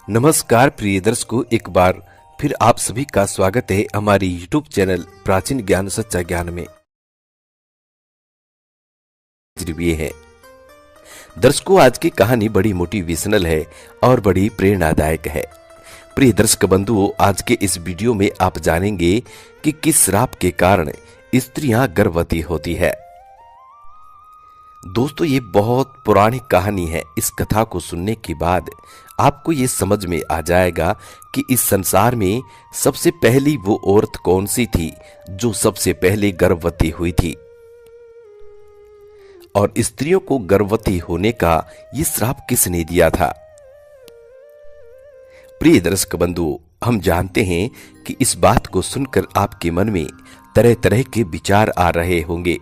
नमस्कार प्रिय दर्शकों, एक बार फिर आप सभी का स्वागत है हमारी यूट्यूब चैनल प्राचीन ज्ञान सच्चा ज्ञान में। ये है दर्शकों, आज की कहानी बड़ी मोटिवेशनल है और बड़ी प्रेरणादायक है। प्रिय दर्शक बंधुओं, आज के इस वीडियो में आप जानेंगे कि किस श्राप के कारण स्त्रियां गर्भवती होती है। दोस्तों, ये बहुत पुरानी कहानी है। इस कथा को सुनने के बाद आपको ये समझ में आ जाएगा कि इस संसार में सबसे पहली वो औरत कौन सी थी जो सबसे पहले गर्भवती हुई थी, और स्त्रियों को गर्भवती होने का ये श्राप किसने दिया था। प्रिय दर्शक बंधुओं, हम जानते हैं कि इस बात को सुनकर आपके मन में तरह तरह के विचार आ रहे होंगे।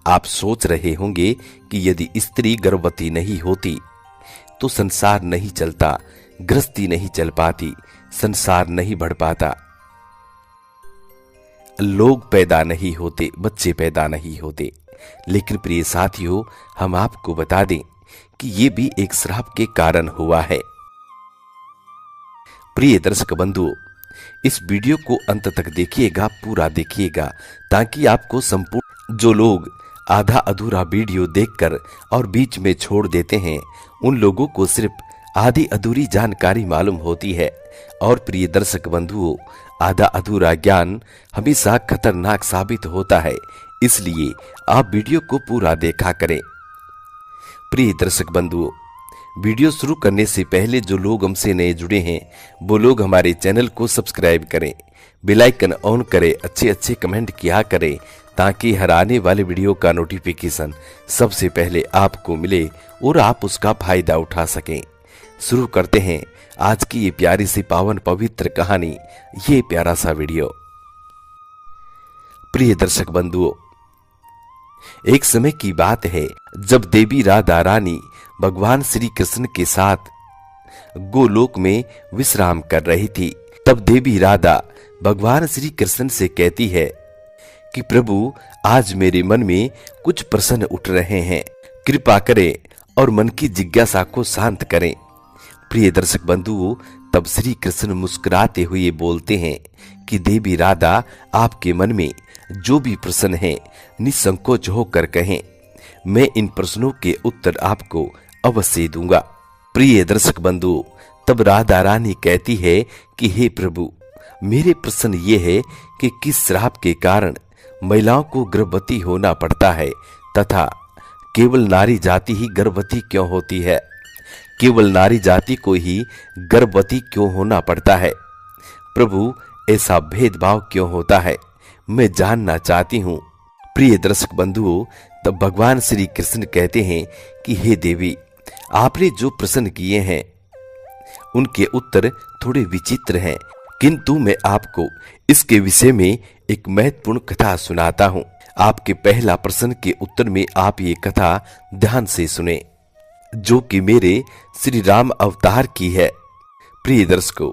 आप सोच रहे होंगे कि यदि स्त्री गर्भवती नहीं होती तो संसार नहीं चलता, गृहस्थी नहीं चल पाती, संसार नहीं बढ़ पाता, लोग पैदा नहीं होते, बच्चे पैदा नहीं होते। लेकिन प्रिय साथियों, हम आपको बता दें कि ये भी एक श्राप के कारण हुआ है। प्रिय दर्शक बंधुओं, इस वीडियो को अंत तक देखिएगा, पूरा देखिएगा, ताकि आपको संपूर्ण, जो लोग आधा अधूरा वीडियो देखकर और बीच में छोड़ देते हैं, उन लोगों को सिर्फ आधी अधूरी जानकारी मालूम होती है। और प्रिय दर्शक बंधुओं, आधा अधूरा ज्ञान हमेशा खतरनाक साबित होता है, इसलिए आप वीडियो को पूरा देखा करें। प्रिय दर्शक बंधुओं, वीडियो शुरू करने से पहले जो लोग हमसे नए जुड़े हैं वो लोग हमारे चैनल को सब्सक्राइब करें, बेल आइकन ऑन करें, अच्छे अच्छे कमेंट किया करें, ताकि हर आने वाले वीडियो का नोटिफिकेशन सबसे पहले आपको मिले और आप उसका फायदा उठा सकें। शुरू करते हैं आज की ये प्यारी सी पावन पवित्र कहानी, ये प्यारा सा वीडियो। प्रिय दर्शक बंधुओं, एक समय की बात है जब देवी राधा रानी भगवान श्री कृष्ण के साथ गोलोक में विश्राम कर रही थी। तब देवी राधा भगवान श्री कृष्ण से कहती है कि प्रभु, आज मेरे मन में कुछ प्रश्न उठ रहे हैं, कृपा करें और मन की जिज्ञासा को शांत करें। प्रिय दर्शक बंधुओं, तब श्री कृष्ण मुस्कुराते हुए बोलते हैं कि देवी राधा, आपके मन में जो भी प्रश्न है निसंकोच होकर कहें, मैं इन प्रश्नों के उत्तर आपको अवश्य दूंगा। प्रिय दर्शक बंधुओं, तब राधा रानी कहती है कि हे प्रभु, मेरे प्रश्न ये है कि किस श्राप के कारण महिलाओं को गर्भवती होना पड़ता है, तथा केवल नारी जाति ही गर्भवती क्यों होती है, केवल नारी जाति को ही गर्भवती क्यों होना पड़ता है। प्रभु, ऐसा भेदभाव क्यों होता है, मैं जानना चाहती हूँ। प्रिय दर्शक बंधुओं, तब भगवान श्री कृष्ण कहते हैं कि हे देवी, आपने जो प्रश्न किए हैं उनके उत्तर थोड़े विचित्र हैं, किंतु मैं आपको इसके विषय में एक महत्वपूर्ण कथा सुनाता हूँ। आपके पहला प्रश्न के उत्तर में आप ये कथा ध्यान से सुने, जो कि मेरे श्री राम अवतार की है। प्रिय दर्शकों,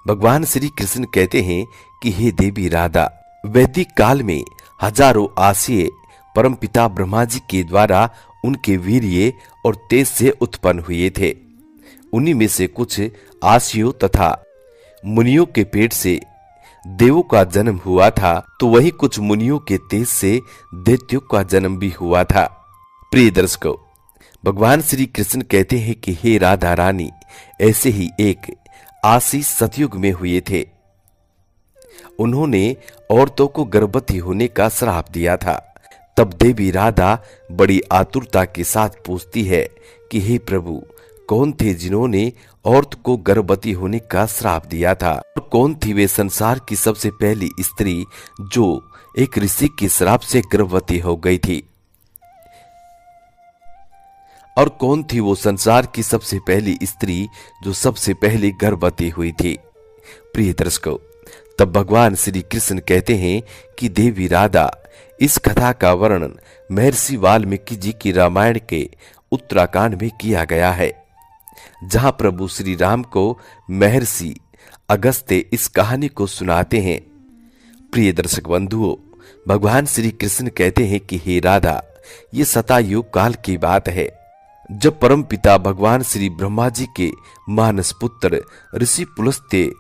भगवान श्री कृष्ण कहते हैं कि हे देवी राधा, वैदिक काल में हजारों आसिये परमपिता ब्रह्मा जी के द्वारा उनके वीर्य और तेज से उत्पन्न हुए थे। उन्हीं में से कुछ आसियों तथा मुनियों के पेट से देवों का जन्म हुआ था, तो वही कुछ मुनियों के तेज से दैत्यों का जन्म भी हुआ था। प्रिय दर्शकों, भगवान श्री कृष्ण कहते हैं कि हे राधा रानी, ऐसे ही एक आशीष सतयुग में हुए थे। उन्होंने औरतों को गर्भवती होने का श्राप दिया था। तब देवी राधा बड़ी आतुरता के साथ पूछती है कि हे प्रभु, कौन थे जिन्होंने औरत को गर्भवती होने का श्राप दिया था, और कौन थी वे संसार की सबसे पहली स्त्री जो एक ऋषि के श्राप से गर्भवती हो गई थी, और कौन थी वो संसार की सबसे पहली स्त्री जो सबसे पहले गर्भवती हुई थी। प्रिय दर्शकों, तब भगवान श्री कृष्ण कहते हैं कि देवी राधा, इस कथा का वर्णन महर्षि वाल्मीकि जी की रामायण के उत्तराखंड में किया गया है, जहां प्रभु श्री राम को महर्षि अगस्त्य इस कहानी को सुनाते हैं। प्रिय दर्शक बंधुओं, भगवान श्री कृष्ण कहते हैं कि हे राधा, ये सतायुग काल की बात है, जब परम पिता भगवान श्री ब्रह्मा जी के मानस पुत्र ऋषि पुलस्त्य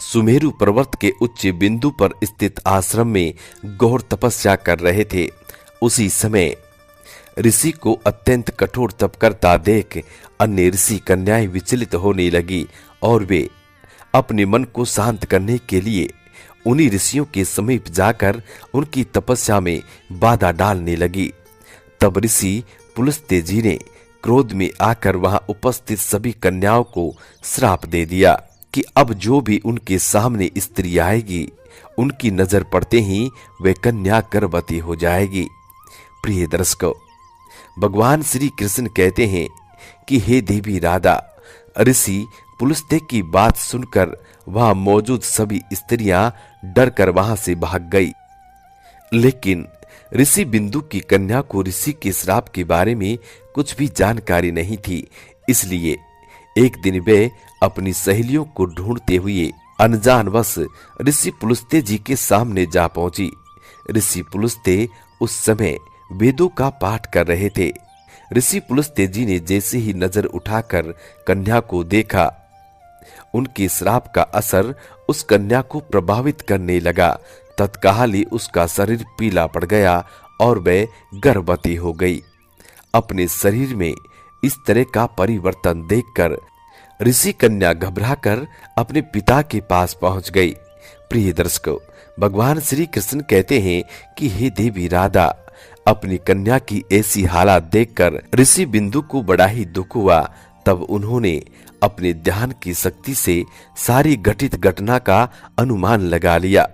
सुमेरु पर्वत के उच्च बिंदु पर स्थित आश्रम में घोर तपस्या कर रहे थे, उसी समय ऋषि को अत्यंत कठोर तप करता देख अन्य ऋषि कन्याएं विचलित होने लगी और वे अपने मन को शांत करने के लिए उन्हीं ऋषियों के समीप जाकर उनकी तपस्या में बाधा डालने लगी। तब ऋषि पुलस्त्य जी ने क्रोध में आकर वहां उपस्थित सभी कन्याओं को श्राप दे दिया कि अब जो भी उनके सामने स्त्री आएगी, उनकी नजर पड़ते ही वे कन्या गर्भवती हो जाएगी। प्रिय दर्शकों, भगवान श्री कृष्ण कहते हैं कि हे देवी राधा, ऋषि पुलस्त्य की बात सुनकर वहां मौजूद सभी स्त्रियां डरकर वहां से भाग गई। लेकिन ऋषि बिंदु की कन्या को ऋषि के श्राप के बारे में कुछ भी जानकारी नहीं थी, इसलिए एक दिन वे अपनी सहेलियों को ढूंढते हुए अनजानवश ऋषि पुलस्त्य जी के सामने जा पहुंची। ऋषि पुलस्त्य उस समय वेदों का पाठ कर रहे थे। ऋषि पुलस्त्य जी ने जैसे ही नजर उठाकर कन्या को देखा, उनके श्राप का असर उस कन्या को प्रभावित करने लगा। तत्काल ही उसका शरीर पीला पड़ गया और वह गर्भवती हो गई। अपने शरीर में इस तरह का परिवर्तन देखकर ऋषि कन्या घबराकर अपने पिता के पास पहुंच गई। प्रिय दर्शकों, भगवान श्री कृष्ण कहते हैं कि हे देवी राधा, अपनी कन्या की ऐसी हालत देखकर ऋषि बिंदु को बड़ा ही दुख हुआ। तब उन्होंने अपने ध्यान की शक्ति से सारी घटित घटना का अनुमान लगा लिया,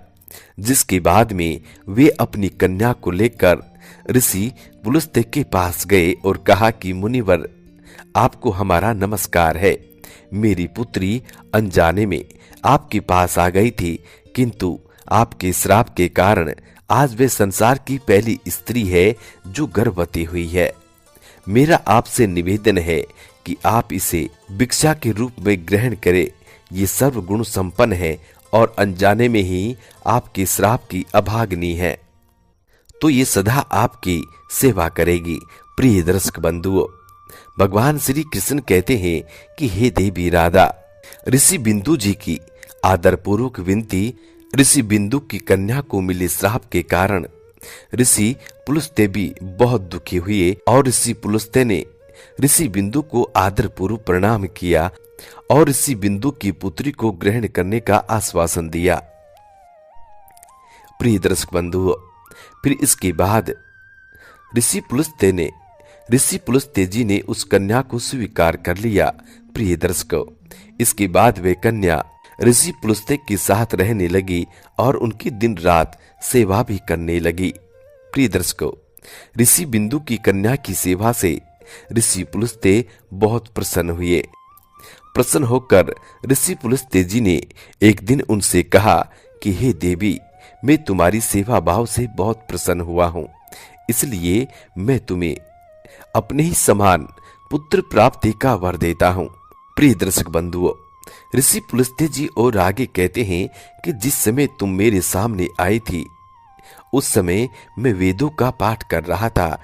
जिसके बाद में वे अपनी कन्या को लेकर ऋषि पुलस्त्य के पास गए और कहा कि मुनिवर, आपको हमारा नमस्कार है। मेरी पुत्री अनजाने में आपके पास आ गई थी, किंतु आपके श्राप के कारण आज वे संसार की पहली स्त्री है जो गर्भवती हुई है। मेरा आपसे निवेदन है कि आप इसे भिक्षा के रूप में ग्रहण करें। ये सर्वगुण संपन्न है और अनजाने में ही आपके श्राप की अभाग्नि है, तो ये सदा आपकी सेवा करेगी। प्रिय दर्शक बंधुओं, भगवान श्री कृष्ण कहते हैं कि हे देवी राधा, ऋषि बिंदु जी की आदरपूर्वक विनती, ऋषि बिंदु की कन्या को मिले श्राप के कारण ऋषि पुलस्त्य भी बहुत दुखी हुए और ऋषि पुलस्त्य ने ऋषि बिंदु को आदरपूर्वक प्रणाम किया और ऋषि बिंदु की पुत्री को ग्रहण करने का आश्वासन दिया। प्रिय दर्शक बंधुओं, फिर इसके बाद ऋषि पुलस्त्य जी ने उस कन्या को स्वीकार कर लिया। प्रिय दर्शकों, इसके बाद वे कन्या ऋषि पुलस्त्य के साथ रहने लगी और उनकी दिन रात सेवा भी करने लगी। प्रिय दर्शकों, ऋषि बिंदु की कन्या की सेवा से ऋषि पुलस्त्य बहुत प्रसन्न हुए। प्रसन्न होकर ऋषि पुलस्त्य जी ने एक दिन उनसे कहा कि हे देवी, मैं तुम्हारी सेवा भाव से बहुत प्रसन्न हुआ हूं, इसलिए मैं तुम्हें अपने ही समान पुत्र प्राप्ति का वर देता हूं। प्रिय दर्शक बंधुओं, ऋषि पुलस्त्य जी और आगे कहते हैं कि जिस समय तुम मेरे सामने आई थी, उस समय मैं वेदों का पाठ कर रहा था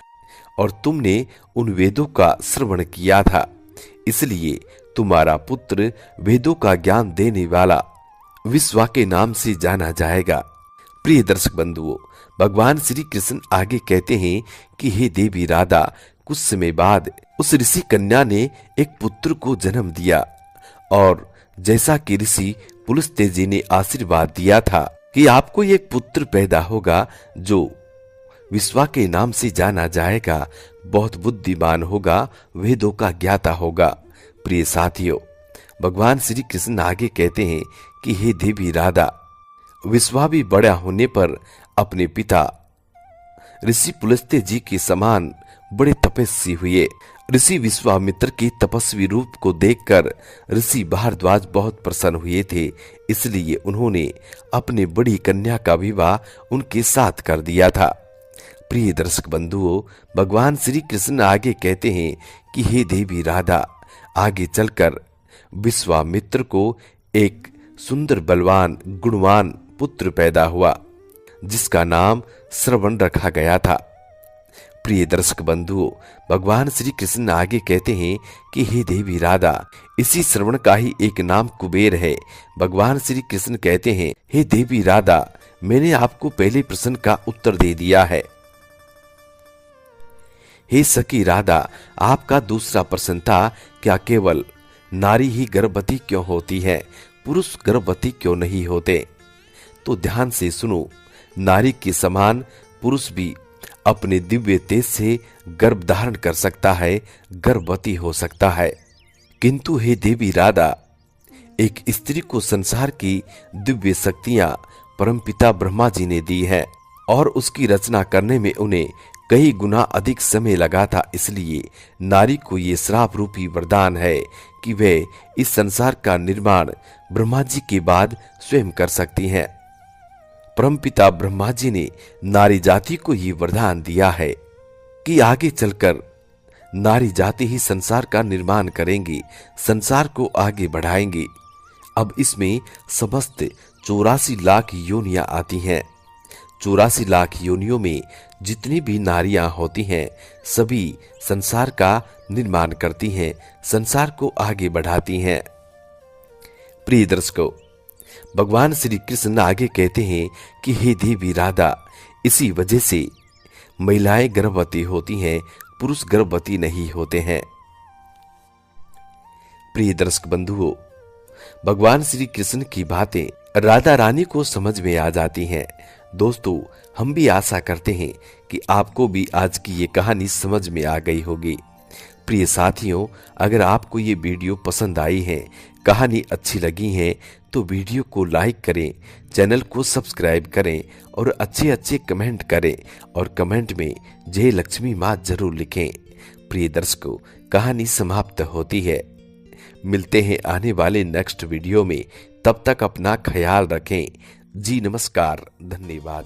और तुमने उन वेदों का श्रवण किया था, इसलिए तुम्हारा पुत्र वेदों का ज्ञान देने वाला विश्वा के नाम से जाना जाएगा। प्रिय दर्शक बंधुओं, भगवान श्री कृष्ण आगे कहते हैं कि हे देवी राधा, कुछ समय बाद उस ऋषि कन्या ने एक पुत्र को जन्म दिया और जैसा कि ऋषि पुलस्त्य जी ने आशीर्वाद दिया था कि आपको एक पुत्र पैदा होगा जो विश्वा के नाम से जाना जाएगा, बहुत बुद्धिमान होगा, वेदों का ज्ञाता होगा। प्रिय साथियों, भगवान श्री कृष्ण आगे कहते हैं कि हे देवी राधा, विश्वा भी बड़ा होने पर अपने पिता ऋषि पुलस्त्य जी के समान बड़े तपस्वी हुए। ऋषि विश्वामित्र के तपस्वी रूप को देखकर ऋषि भारद्वाज बहुत प्रसन्न हुए थे, इसलिए उन्होंने अपने बड़ी कन्या का विवाह उनके साथ कर दिया था। प्रिय दर्शक बंधुओं, भगवान श्री कृष्ण आगे कहते हैं कि हे देवी राधा, आगे चलकर विश्वामित्र को एक सुंदर बलवान गुणवान पुत्र पैदा हुआ, जिसका नाम श्रवण रखा गया था। प्रिय दर्शक बंधुओं, भगवान श्री कृष्ण आगे कहते हैं कि हे देवी राधा, इसी श्रवण का ही एक नाम कुबेर है। भगवान श्री कृष्ण कहते हैं, हे देवी राधा, मैंने आपको पहले प्रश्न का उत्तर दे दिया है। हे सखी राधा, आपका दूसरा प्रश्न था, क्या केवल नारी ही गर्भवती क्यों होती है, पुरुष गर्भवती क्यों नहीं होते? तो ध्यान से सुनो, नारी के समान पुरुष भी अपने दिव्य तेज से गर्भ धारण कर सकता है, गर्भवती हो सकता है। किंतु हे देवी राधा, एक स्त्री को संसार की दिव्य शक्तियां परमपिता ब्रह्मा जी ने दी है और उसकी रचना करने में उन्हें कई गुना अधिक समय लगा था। इसलिए नारी को ये श्राप रूपी वरदान है कि वे इस संसार का निर्माण ब्रह्मा जी के बाद स्वयं कर सकती हैं। परमपिता ब्रह्मा जी ने नारी जाति को ये वरदान दिया है कि आगे चलकर नारी जाति ही संसार का निर्माण करेंगी, संसार को आगे बढ़ाएंगी। अब इसमें समस्त 84 लाख योनियां आती हैं। 84 लाख योनियों में जितनी भी नारियां होती हैं, सभी संसार का निर्माण करती हैं, संसार को आगे बढ़ाती हैं। प्रिय दर्शकों, भगवान श्री कृष्ण आगे कहते हैं कि हे देवी राधा, इसी वजह से महिलाएं गर्भवती होती हैं, पुरुष गर्भवती नहीं होते हैं। प्रिय दर्शक बंधुओं, भगवान श्री कृष्ण की बातें राधा रानी को समझ में आ जाती हैं। दोस्तों, हम भी आशा करते हैं कि आपको भी आज की ये कहानी समझ में आ गई होगी। प्रिय साथियों, अगर आपको ये वीडियो पसंद आई है, कहानी अच्छी लगी है, तो वीडियो को लाइक करें, चैनल को सब्सक्राइब करें और अच्छे अच्छे कमेंट करें और कमेंट में जय लक्ष्मी माँ जरूर लिखें। प्रिय दर्शकों, कहानी समाप्त होती है। मिलते हैं आने वाले नेक्स्ट वीडियो में। तब तक अपना ख्याल रखें। जी नमस्कार, धन्यवाद।